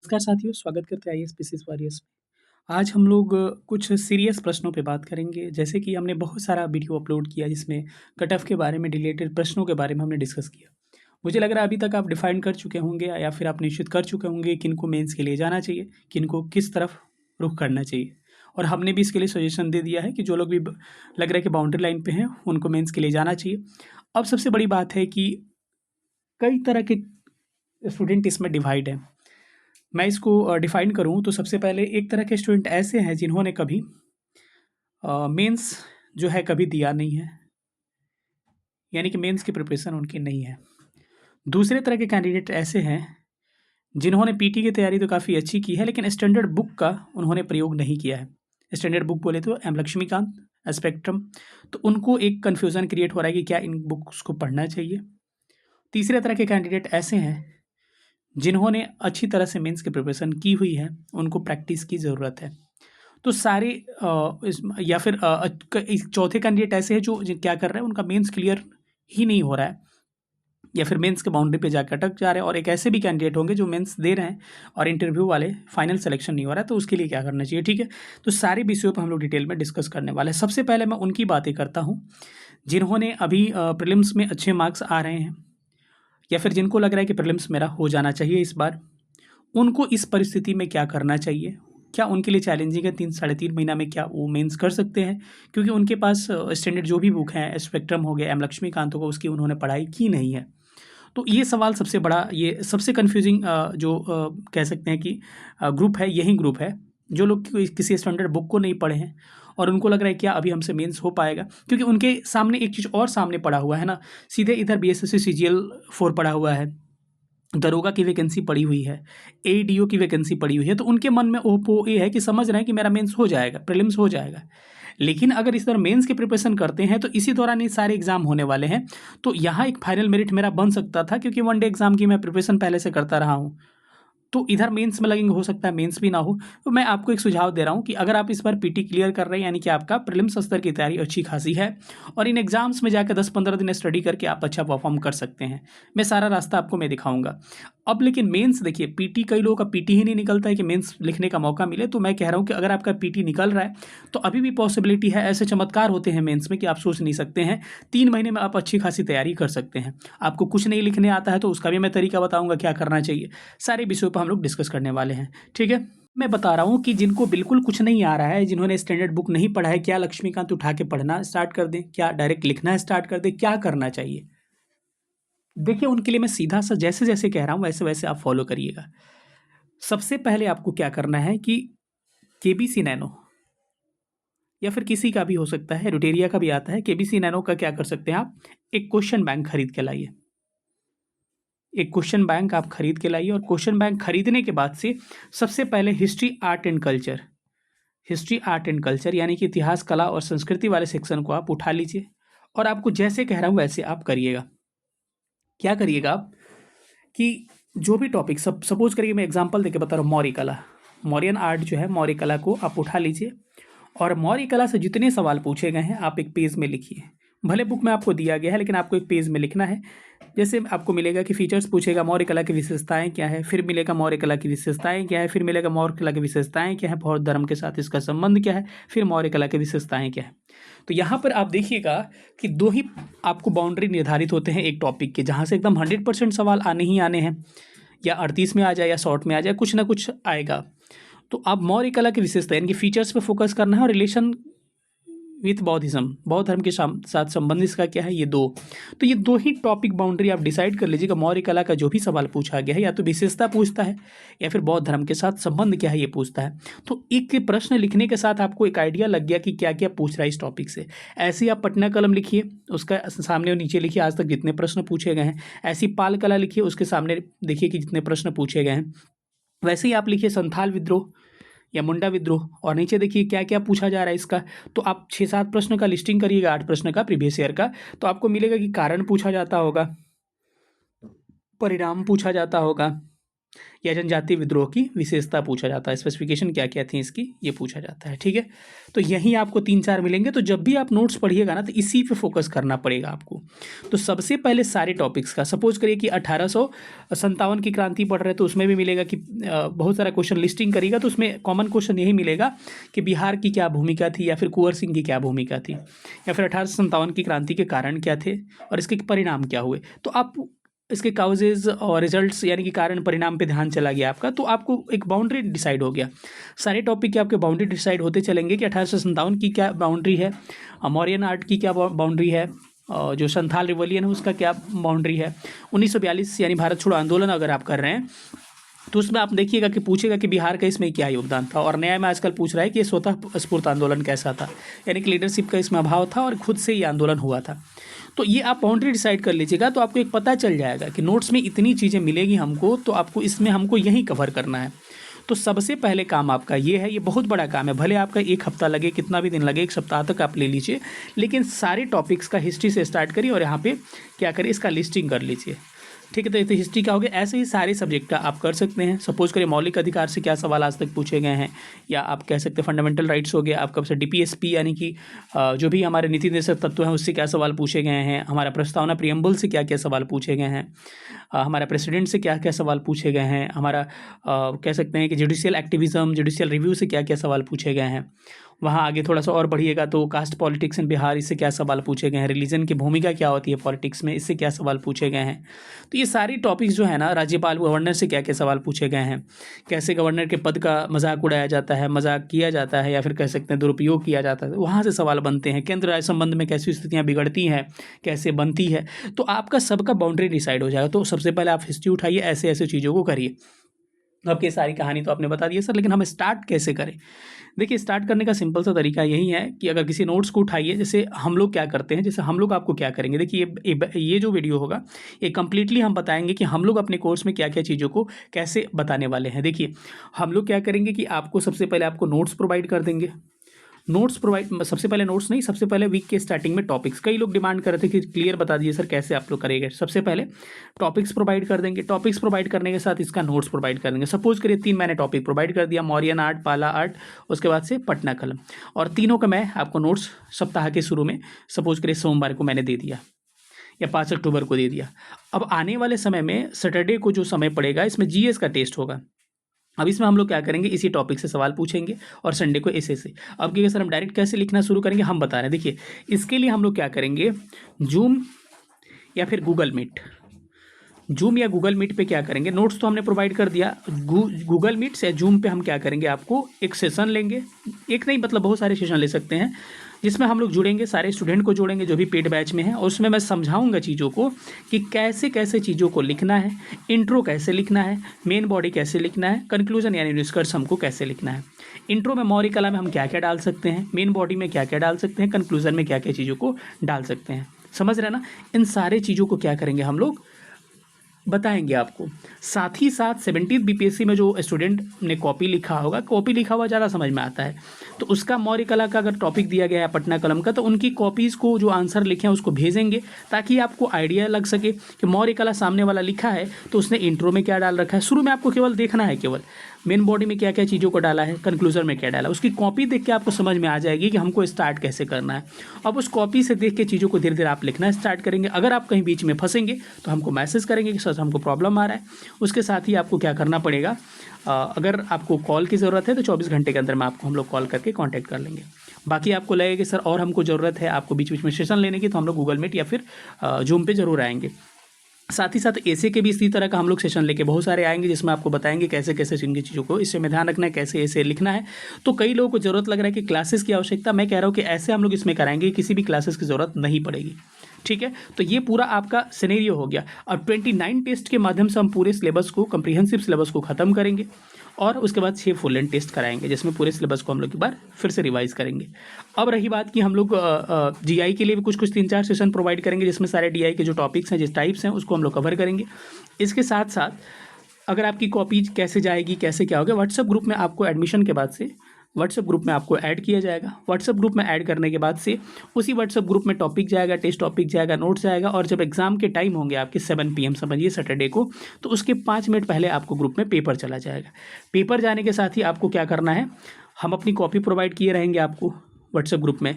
नमस्कार साथियों, स्वागत करते हैं आईएएस पीसीएस वॉरियर्स में। आज हम लोग कुछ सीरियस प्रश्नों पे बात करेंगे। जैसे कि हमने बहुत सारा वीडियो अपलोड किया जिसमें कट ऑफ के बारे में रिलेटेड प्रश्नों के बारे में हमने डिस्कस किया। मुझे लग रहा है अभी तक आप डिफाइन कर चुके होंगे या फिर आप निश्चित कर चुके होंगे किनको मेंस के लिए जाना चाहिए, किनको किस तरफ रुख करना चाहिए। और हमने भी इसके लिए सजेशन दे दिया है कि जो लोग भी लग रहा है कि बाउंड्री लाइन पे हैं उनको मेंस के लिए जाना चाहिए। अब सबसे बड़ी बात है कि कई तरह के स्टूडेंट इसमें डिवाइड हैं। मैं इसको डिफ़ाइन करूँ तो सबसे पहले एक तरह के स्टूडेंट ऐसे हैं जिन्होंने कभी मेंस जो है कभी दिया नहीं है, यानी कि मेंस की प्रिपरेशन उनकी नहीं है। दूसरे तरह के कैंडिडेट ऐसे हैं जिन्होंने पीटी की तैयारी तो काफ़ी अच्छी की है, लेकिन स्टैंडर्ड बुक का उन्होंने प्रयोग नहीं किया है। स्टैंडर्ड बुक बोले तो एम लक्ष्मीकांत, स्पेक्ट्रम, तो उनको एक कन्फ्यूज़न क्रिएट हो रहा है कि क्या इन बुक्स को पढ़ना चाहिए। तीसरे तरह के कैंडिडेट ऐसे हैं जिन्होंने अच्छी तरह से मेंस की प्रिपरेशन की हुई है, उनको प्रैक्टिस की ज़रूरत है। तो सारे या फिर चौथे कैंडिडेट ऐसे हैं जो क्या कर रहे हैं, उनका मेंस क्लियर ही नहीं हो रहा है या फिर मेंस के बाउंड्री पे जाकर अटक जा रहे हैं। और एक ऐसे भी कैंडिडेट होंगे जो मेंस दे रहे हैं और इंटरव्यू वाले फाइनल सिलेक्शन नहीं हो रहा है, तो उसके लिए क्या करना चाहिए। ठीक है, तो सारे विषयों पर हम लोग डिटेल में डिस्कस करने वाले हैं। सबसे पहले मैं उनकी बातें करता हूँ जिन्होंने अभी प्रीलिम्स में अच्छे मार्क्स आ रहे हैं या फिर जिनको लग रहा है कि प्रीलिम्स मेरा हो जाना चाहिए इस बार। उनको इस परिस्थिति में क्या करना चाहिए, क्या उनके लिए चैलेंजिंग है 3 साढ़े 3 महीना में क्या वो मेंस कर सकते हैं? क्योंकि उनके पास स्टैंडर्ड जो भी बुक हैं, स्पेक्ट्रम हो गया, एम लक्ष्मीकांत हो गया, उसकी उन्होंने पढ़ाई की नहीं है। तो ये सवाल सबसे बड़ा, ये सबसे कन्फ्यूजिंग जो कह सकते हैं कि ग्रुप है, यही ग्रुप है जो लोग किसी स्टैंडर्ड बुक को नहीं पढ़े हैं और उनको लग रहा है क्या अभी हमसे मेंस हो पाएगा। क्योंकि उनके सामने एक चीज़ और सामने पड़ा हुआ है ना, सीधे इधर बीएसएससी सीजीएल 4 पड़ा हुआ है, दरोगा की वैकेंसी पड़ी हुई है, एडीओ की वैकेंसी पड़ी हुई है। तो उनके मन में वो ये है कि समझ रहे हैं कि मेरा मेंस हो जाएगा, प्रीलिम्स हो जाएगा। लेकिन अगर इस तरह मेंस की प्रिपरेशन करते हैं तो इसी दौरान ये सारे एग्जाम होने वाले हैं। तो यहाँ एक फाइनल मेरिट मेरा बन सकता था, क्योंकि वनडे एग्जाम की मैं प्रिपरेशन पहले से करता रहा हूँ। तो इधर मेंस में लगेंगे, हो सकता है मेंस भी ना हो। तो मैं आपको एक सुझाव दे रहा हूँ कि अगर आप इस बार पीटी क्लियर कर रहे हैं, यानी कि आपका प्रीलिम्स स्तर की तैयारी अच्छी खासी है और इन एग्जाम्स में जाकर 10-15 दिन स्टडी करके आप अच्छा परफॉर्म कर सकते हैं। मैं सारा रास्ता आपको मैं दिखाऊंगा। अब लेकिन मेंस देखिए, पीटी कई लोगों का पीटी ही नहीं निकलता है कि मेंस लिखने का मौका मिले। तो मैं कह रहा हूँ कि अगर आपका पीटी निकल रहा है तो अभी भी पॉसिबिलिटी है। ऐसे चमत्कार होते हैं मेंस में कि आप सोच नहीं सकते हैं। 3 महीने में आप अच्छी खासी तैयारी कर सकते हैं। आपको कुछ नहीं लिखने आता है तो उसका भी मैं तरीका बताऊंगा क्या करना चाहिए। सारे विषयों पर हम लोग डिस्कस करने वाले हैं। ठीक है, मैं बता रहा हूँ कि जिनको बिल्कुल कुछ नहीं आ रहा है, जिन्होंने स्टैंडर्ड बुक नहीं पढ़ा है, क्या लक्ष्मीकांत उठा के पढ़ना स्टार्ट कर दें, क्या डायरेक्ट लिखना स्टार्ट कर दें, क्या करना चाहिए। देखिए, उनके लिए मैं सीधा सा जैसे जैसे कह रहा हूँ वैसे वैसे आप फॉलो करिएगा। सबसे पहले आपको क्या करना है कि केबीसी नैनो या फिर किसी का भी हो सकता है, रुटेरिया का भी आता है, केबीसी नैनो का क्या कर सकते हैं आप, एक क्वेश्चन बैंक खरीद के लाइए। एक क्वेश्चन बैंक आप खरीद के लाइए और क्वेश्चन बैंक खरीदने के बाद से सबसे पहले history art and culture, history art and culture यानी कि इतिहास, कला और संस्कृति वाले सेक्शन को आप उठा लीजिए। और आपको जैसे कह रहा हूँ वैसे आप करिएगा। क्या करिएगा आप कि जो भी टॉपिक, सपोज करिए, मैं एग्जांपल देके बता रहा हूँ, मौर्य कला, मौर्यन आर्ट जो है, मौर्य कला को आप उठा लीजिए और मौर्य कला से जितने सवाल पूछे गए हैं आप एक पेज में लिखिए। भले बुक में आपको दिया गया है लेकिन आपको एक पेज में लिखना है। जैसे आपको मिलेगा कि फीचर्स पूछेगा, मौर्य कला की विशेषताएं क्या है, फिर मिलेगा मौर्य कला की विशेषताएं क्या है, फिर मिलेगा मौर्य कला की विशेषताएं क्या है, बौद्ध धर्म के साथ इसका संबंध क्या है, फिर मौर्य कला की विशेषताएं क्या है। तो यहाँ पर आप देखिएगा कि 2 ही आपको बाउंड्री निर्धारित होते हैं एक टॉपिक के, जहाँ से एकदम 100% सवाल आने ही आने हैं, या 38 में आ जाए या शॉर्ट में आ जाए, कुछ ना कुछ आएगा। तो आप मौर्य कला की विशेषता यानी कि फीचर्स पे फोकस करना है और रिलेशन विथ बौद्धिज्म, बौद्ध धर्म के साथ संबंध इसका क्या है, ये 2। तो ये 2 ही टॉपिक बाउंड्री आप डिसाइड कर लीजिएगा। मौर्य कला का जो भी सवाल पूछा गया है या तो विशेषता पूछता है या फिर बौद्ध धर्म के साथ संबंध क्या है ये पूछता है। तो एक प्रश्न लिखने के साथ आपको एक आइडिया लग गया कि क्या क्या पूछ रहा है इस टॉपिक से। ऐसे ही आप पटना कलम लिखिए, उसका सामने और नीचे लिखिए आज तक जितने प्रश्न पूछे गए हैं। ऐसी पाल कला लिखिए, उसके सामने देखिए कि जितने प्रश्न पूछे गए हैं। वैसे ही आप लिखिए संथाल विद्रोह या मुंडा विद्रोह और नीचे देखिए क्या क्या पूछा जा रहा है इसका। तो आप 6-7 प्रश्न का लिस्टिंग करिएगा, 8 प्रश्न का प्रीवियस ईयर का। तो आपको मिलेगा कि कारण पूछा जाता होगा, परिणाम पूछा जाता होगा, या जनजातीय विद्रोह की विशेषता पूछा जाता है, स्पेसिफिकेशन क्या क्या थी इसकी, ये पूछा जाता है। ठीक है, तो यहीं आपको 3-4 मिलेंगे। तो जब भी आप नोट्स पढ़िएगा ना, तो इसी पे फोकस करना पड़ेगा आपको। तो सबसे पहले सारे टॉपिक्स का, सपोज करिए कि 1857 की क्रांति पढ़ रहे हैं, तो उसमें भी मिलेगा कि बहुत सारा क्वेश्चन लिस्टिंग करिएगा, तो उसमें कॉमन क्वेश्चन यही मिलेगा कि बिहार की क्या भूमिका थी, या फिर कुंवर सिंह की क्या भूमिका थी, या फिर 1857 की क्रांति के कारण क्या थे और इसके परिणाम क्या हुए। तो आप इसके काउजेज़ और रिजल्ट्स यानी कि कारण परिणाम पे ध्यान चला गया आपका, तो आपको एक बाउंड्री डिसाइड हो गया। सारे टॉपिक के आपके बाउंड्री डिसाइड होते चलेंगे कि 1857 की क्या बाउंड्री है, मौर्यन आर्ट की क्या बाउंड्री है, जो संथाल रिवॉल्यूशन है उसका क्या बाउंड्री है, 1942 यानी भारत छोड़ो आंदोलन अगर आप कर रहे हैं तो उसमें आप देखिएगा कि पूछेगा कि बिहार का इसमें क्या योगदान था। और नया में आजकल पूछ रहा है कि ये स्वतः स्फूर्त आंदोलन कैसा था, यानी कि लीडरशिप का इसमें अभाव था और खुद से ये आंदोलन हुआ था। तो ये आप बाउंड्री डिसाइड कर लीजिएगा, तो आपको एक पता चल जाएगा कि नोट्स में इतनी चीज़ें मिलेगी हमको, तो आपको इसमें हमको यही कवर करना है। तो सबसे पहले काम आपका ये है, ये बहुत बड़ा काम है, भले आपका 1 हफ्ता लगे, कितना भी दिन लगे, 1 सप्ताह तक आप ले लीजिए, लेकिन सारे टॉपिक्स का हिस्ट्री से स्टार्ट करिए और यहाँ पे क्या करिए, इसका लिस्टिंग कर लीजिए। ठीक है, तो हिस्ट्री क्या हो गया, ऐसे ही सारे सब्जेक्ट का आप कर सकते हैं। सपोज करिए मौलिक अधिकार से क्या सवाल आज तक पूछे गए हैं, या आप कह सकते हैं फंडामेंटल राइट्स हो गया, आपका DPSP यानी कि जो भी हमारे नीति निर्देशक तत्व हैं उससे क्या सवाल पूछे गए हैं, हमारा प्रस्तावना प्रियम्बल से क्या क्या सवाल पूछे गए हैं, हमारा प्रेसिडेंट से क्या क्या सवाल पूछे गए हैं, हमारा कह सकते हैं कि जुडिशियल एक्टिविज़म, जुडिशियल रिव्यू से क्या क्या सवाल पूछे गए हैं। वहाँ आगे थोड़ा सा और बढ़िएगा तो कास्ट पॉलिटिक्स इन बिहार, इससे क्या सवाल पूछे गए हैं, रिलीजन की भूमिका क्या होती है पॉलिटिक्स में, इससे क्या सवाल पूछे गए हैं। तो ये सारी टॉपिक्स जो है ना, राज्यपाल गवर्नर से क्या क्या सवाल पूछे गए हैं, कैसे गवर्नर के पद का मजाक उड़ाया जाता है, मजाक किया जाता है, या फिर कह सकते हैं दुरुपयोग किया जाता है, वहाँ से सवाल बनते हैं। केंद्र राज्य संबंध में कैसी स्थितियाँ बिगड़ती हैं, कैसे बनती है, तो आपका सबका बाउंड्री डिसाइड हो जाएगा। तो सबसे पहले आप हिस्ट्री उठाइए, ऐसे ऐसे चीज़ों को करिए। आपकी सारी कहानी तो आपने बता दी है सर, लेकिन हम स्टार्ट कैसे करें। देखिए, स्टार्ट करने का सिंपल सा तरीका यही है कि अगर किसी नोट्स को उठाइए, जैसे हम लोग क्या करते हैं, जैसे हम लोग आपको क्या करेंगे, देखिए ये जो वीडियो होगा ये कम्प्लीटली हम बताएंगे कि हम लोग अपने कोर्स में क्या क्या चीज़ों को कैसे बताने वाले हैं। देखिए, हम लोग क्या करेंगे कि आपको सबसे पहले आपको नोट्स प्रोवाइड कर देंगे। नोट्स प्रोवाइड, सबसे पहले नोट्स नहीं, सबसे पहले वीक के स्टार्टिंग में टॉपिक्स, कई लोग डिमांड कर रहे थे कि क्लियर बता दीजिए सर कैसे आप लोग करेंगे। सबसे पहले टॉपिक्स प्रोवाइड कर देंगे, टॉपिक्स प्रोवाइड करने के साथ इसका नोट्स प्रोवाइड कर देंगे। सपोज करिए 3 मैंने टॉपिक प्रोवाइड कर दिया, मौर्यन आर्ट, पाला आर्ट, उसके बाद से पटना कलम, और तीनों का मैं आपको नोट्स सप्ताह के शुरू में सपोज करिए सोमवार को मैंने दे दिया या 5 अक्टूबर को दे दिया। अब आने वाले समय में सैटरडे को जो समय पड़ेगा, इसमें GS का टेस्ट होगा। अब इसमें हम लोग क्या करेंगे, इसी टॉपिक से सवाल पूछेंगे और संडे को ऐसे से। अब क्योंकि सर हम डायरेक्ट कैसे लिखना शुरू करेंगे, हम बता रहे हैं। देखिए, इसके लिए हम लोग क्या करेंगे, जूम या फिर गूगल मीट, जूम या गूगल मीट पे क्या करेंगे, नोट्स तो हमने प्रोवाइड कर दिया, गूगल मीट से जूम पे हम क्या करेंगे, आपको एक सेशन लेंगे, एक नहीं मतलब बहुत सारे सेशन ले सकते हैं, जिसमें हम लोग जुड़ेंगे, सारे स्टूडेंट को जोड़ेंगे जो भी पेड बैच में है, और उसमें मैं समझाऊंगा चीज़ों को कि कैसे कैसे चीज़ों को लिखना है, इंट्रो कैसे लिखना है, मेन बॉडी कैसे लिखना है, कंक्लूजन यानी निष्कर्ष हमको कैसे लिखना है। इंट्रो में मौर्य कला में हम क्या क्या डाल सकते हैं, मेन बॉडी में क्या क्या डाल सकते हैं, कंक्लूजन में क्या क्या चीज़ों को डाल सकते हैं, समझ रहे ना। इन सारे चीज़ों को क्या करेंगे, हम लोग बताएंगे आपको। साथ ही साथ 17th BPSC में जो स्टूडेंट ने कॉपी लिखा होगा, कॉपी लिखा हुआ ज़्यादा समझ में आता है, तो उसका मौर्य कला का अगर टॉपिक दिया गया है पटना कलम का, तो उनकी कॉपीज़ को जो आंसर लिखे हैं उसको भेजेंगे, ताकि आपको आइडिया लग सके कि मौर्य कला सामने वाला लिखा है तो उसने इंट्रो में क्या डाल रखा है। शुरू में आपको केवल देखना है, केवल मेन बॉडी में क्या क्या चीज़ों को डाला है, कंक्लूजन में क्या डाला, उसकी कॉपी देख के आपको समझ में आ जाएगी कि हमको स्टार्ट कैसे करना है। अब उस कॉपी से देख के चीज़ों को धीरे धीरे आप लिखना स्टार्ट करेंगे। अगर आप कहीं बीच में फंसेंगे तो हमको मैसेज करेंगे कि सर हमको प्रॉब्लम आ रहा है। उसके साथ ही आपको क्या करना पड़ेगा, अगर आपको कॉल की ज़रूरत है तो 24 घंटे के अंदर में आपको हम लोग कॉल करके कॉन्टैक्ट कर लेंगे। बाकी आपको लगेगा कि सर और हमको ज़रूरत है आपको बीच बीच में सेशन लेने की, तो हम लोग गूगल मीट या फिर जूम पे ज़रूर आएंगे। साथ ही साथ ऐसे के भी इसी तरह का हम लोग सेशन लेके बहुत सारे आएंगे, जिसमें आपको बताएंगे कैसे कैसे जिनकी चीज़ों को इससे में ध्यान रखना है, कैसे ऐसे लिखना है। तो कई लोगों को ज़रूरत लग रहा है कि क्लासेस की आवश्यकता, मैं कह रहा हूँ कि ऐसे हम लोग इसमें कराएंगे, किसी भी क्लासेस की ज़रूरत नहीं पड़ेगी। ठीक है, तो ये पूरा आपका सिनेरियो हो गया। और 29 टेस्ट के माध्यम से हम पूरे सिलेबस को, कम्प्रीहेंसिव सिलेबस को ख़त्म करेंगे, और उसके बाद 6 फुल लेंथ टेस्ट कराएंगे, जिसमें पूरे सिलेबस को हम लोग एक बार फिर से रिवाइज करेंगे। अब रही बात कि हम लोग GI के लिए भी कुछ 3-4 सेशन प्रोवाइड करेंगे, जिसमें सारे DI के जो टॉपिक्स हैं, जिस टाइप्स हैं, उसको हम लोग कवर करेंगे। इसके साथ साथ अगर आपकी कॉपी कैसे जाएगी, कैसे क्या होगा, व्हाट्सएप ग्रुप में आपको एडमिशन के बाद से व्हाट्सएप ग्रुप में आपको ऐड किया जाएगा। व्हाट्सएप ग्रुप में ऐड करने के बाद से उसी व्हाट्सएप ग्रुप में टॉपिक जाएगा, टेस्ट टॉपिक जाएगा, नोट्स जाएगा, और जब एग्जाम के टाइम होंगे आपके 7 PM समझिए सैटरडे को, तो उसके 5 मिनट पहले आपको ग्रुप में पेपर चला जाएगा। पेपर जाने के साथ ही आपको क्या करना है, हम अपनी कॉपी प्रोवाइड किए रहेंगे आपको व्हाट्सएप ग्रुप में,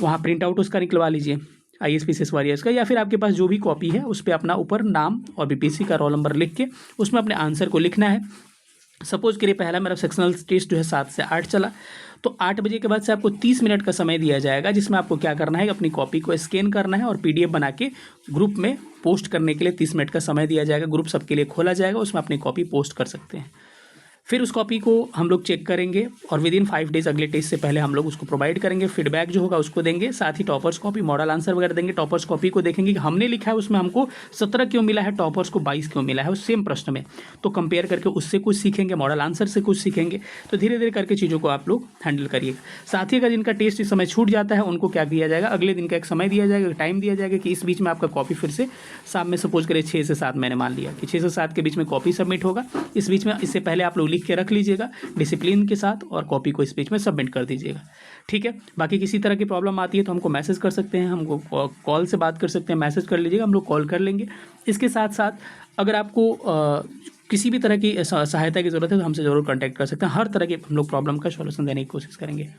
वहाँ प्रिंट आउट उसका निकलवा लीजिए ISPCS वॉरियर्स का, या फिर आपके पास जो भी कॉपी है उस पर अपना ऊपर नाम और BPSC का रोल नंबर लिख के उसमें अपने आंसर को लिखना है। सपोज करिए पहला मेरा सेक्शनल टेस्ट जो है 7 से 8 चला, तो 8 बजे के बाद से आपको 30 मिनट का समय दिया जाएगा, जिसमें आपको क्या करना है, अपनी कॉपी को स्कैन करना है और PDF बना के ग्रुप में पोस्ट करने के लिए 30 मिनट का समय दिया जाएगा। ग्रुप सबके लिए खोला जाएगा, उसमें अपनी कॉपी पोस्ट कर सकते हैं। फिर उस कॉपी को हम लोग चेक करेंगे और विदिन 5 डेज अगले टेस्ट से पहले हम लोग उसको प्रोवाइड करेंगे। फीडबैक जो होगा उसको देंगे, साथ ही टॉपर्स कॉपी, मॉडल आंसर वगैरह देंगे। टॉपर्स कॉपी को देखेंगे कि हमने लिखा है उसमें हमको 17 क्यों मिला है, टॉपर्स को 22 क्यों मिला है उस सेम प्रश्न में, तो कंपेयर करके उससे कुछ सीखेंगे, मॉडल आंसर से कुछ सीखेंगे। तो धीरे धीरे करके चीज़ों को आप लोग हैंडल करिएगा। साथ ही अगर जिनका टेस्ट इस समय छूट जाता है उनको क्या किया जाएगा, अगले दिन का एक समय दिया जाएगा, टाइम दिया जाएगा कि इस बीच में आपका कॉपी फिर से शाम में सपोज करें 6 से 7, मैंने मान लिया कि 6 से 7 के बीच में कॉपी सबमिट होगा। इस बीच में इससे पहले आप लोग लिख के रख लीजिएगा डिसिप्लिन के साथ और कॉपी को इस पेज में सबमिट कर दीजिएगा। ठीक है, बाकी किसी तरह की प्रॉब्लम आती है तो हमको मैसेज कर सकते हैं, हमको कॉल से बात कर सकते हैं, मैसेज कर लीजिएगा, हम लोग कॉल कर लेंगे। इसके साथ साथ अगर आपको किसी भी तरह की सहायता की ज़रूरत है तो हमसे ज़रूर कांटेक्ट कर सकते हैं। हर तरह के हम लोग प्रॉब्लम का सॉल्यूशन देने की कोशिश करेंगे।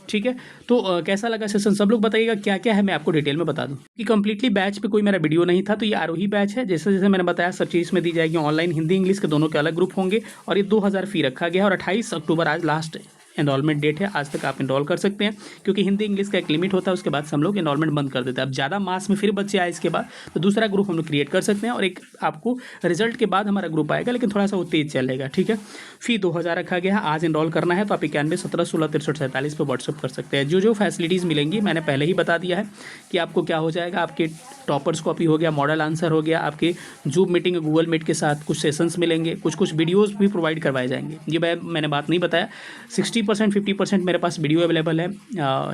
ठीक है, तो कैसा लगा सेशन सब लोग बताइएगा, क्या क्या है मैं आपको डिटेल में बता दूं कि कंप्लीटली बैच पे कोई मेरा वीडियो नहीं था, तो ये आरोही बैच है। जैसे जैसे मैंने बताया सब चीज़ में दी जाएगी। ऑनलाइन हिंदी इंग्लिश के दोनों के अलग ग्रुप होंगे और ये 2000 फी रखा गया है और 28 अक्टूबर आज लास्ट एनरोलमेंट डेट है। आज तक आप इनरोल कर सकते हैं, क्योंकि हिंदी इंग्लिश का एक लिमिट होता है, उसके बाद से हम लोग इनरोलमेंट बंद कर देते हैं। अब ज़्यादा मास में फिर बच्चे आए इसके बाद तो दूसरा ग्रुप हम लोग क्रिएट कर सकते हैं और एक आपको रिजल्ट के बाद हमारा ग्रुप आएगा, लेकिन थोड़ा सा वो तेज चलेगा। ठीक है, फी 2000 रखा गया है। आज इनरोल करना है तो आप 91 17 16 63 47 पर व्हाट्सअप कर सकते हैं। जो जो फैसिलिटीज़ मिलेंगी मैंने पहले ही बता दिया है कि आपको क्या हो जाएगा, आपके टॉपर्स कॉपी हो गया, मॉडल आंसर हो गया, आपके जूम मीटिंग गूगल मीट के साथ कुछ सेशंस मिलेंगे, कुछ वीडियोस भी प्रोवाइड करवाए जाएंगे। ये मैंने बात नहीं बताया, 60% 50% मेरे पास वीडियो अवेलेबल है।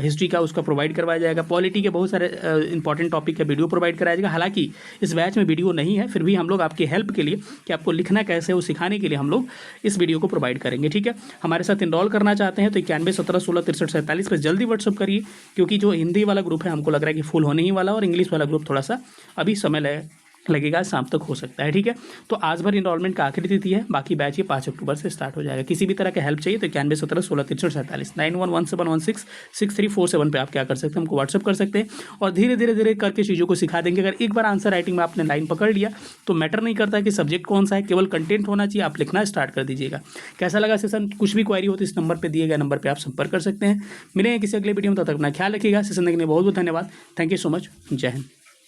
हिस्ट्री का उसका प्रोवाइड करवाया जाएगा, पॉलिटी के बहुत सारे इंपॉर्टेंट टॉपिक का वीडियो प्रोवाइड कराया जाएगा। हालांकि इस बैच में वीडियो नहीं है, फिर भी हम लोग आपकी हेल्प के लिए कि आपको लिखना कैसे वो सिखाने के लिए हम लोग इस वीडियो को प्रोवाइड करेंगे। ठीक है, हमारे साथ इनरोल करना चाहते हैं तो 91 17 16 63 47 पर जल्दी व्हाट्सअप करिए, क्योंकि जो हिंदी वाला ग्रुप है हमको लग रहा है कि फुल होने ही वाला और इंग्लिश वाला ग्रुप थोड़ा सा अभी समय लगेगा, शाम तक हो सकता है। ठीक है, तो आज भर इनरोलमेंट का आखिरी तिथि है, बाकी बैच ये 5 अक्टूबर से स्टार्ट हो जाएगा। किसी भी तरह का हेल्प चाहिए तो 91 17 16 63 47 9117166347 पे आप क्या कर सकते हैं, हमको व्हाट्सअप कर सकते हैं और धीरे धीरे धीरे करके चीज़ों को सिखा देंगे। अगर एक बार आंसर राइटिंग में आपने लाइन पकड़ लिया तो मैटर नहीं करता कि सब्जेक्ट कौन सा है, केवल कंटेंट होना चाहिए, आप लिखना स्टार्ट कर दीजिएगा। कैसा लगा सेशन, कुछ भी क्वेरी हो तो इस नंबर पर दिए गए नंबर पर आप संपर्क कर सकते हैं। मिलेंगे किसी अगले वीडियो में, तब तक अपना ख्याल रखिएगा। सेशन देखने में बहुत बहुत धन्यवाद। Thank you so much. जय हिंद।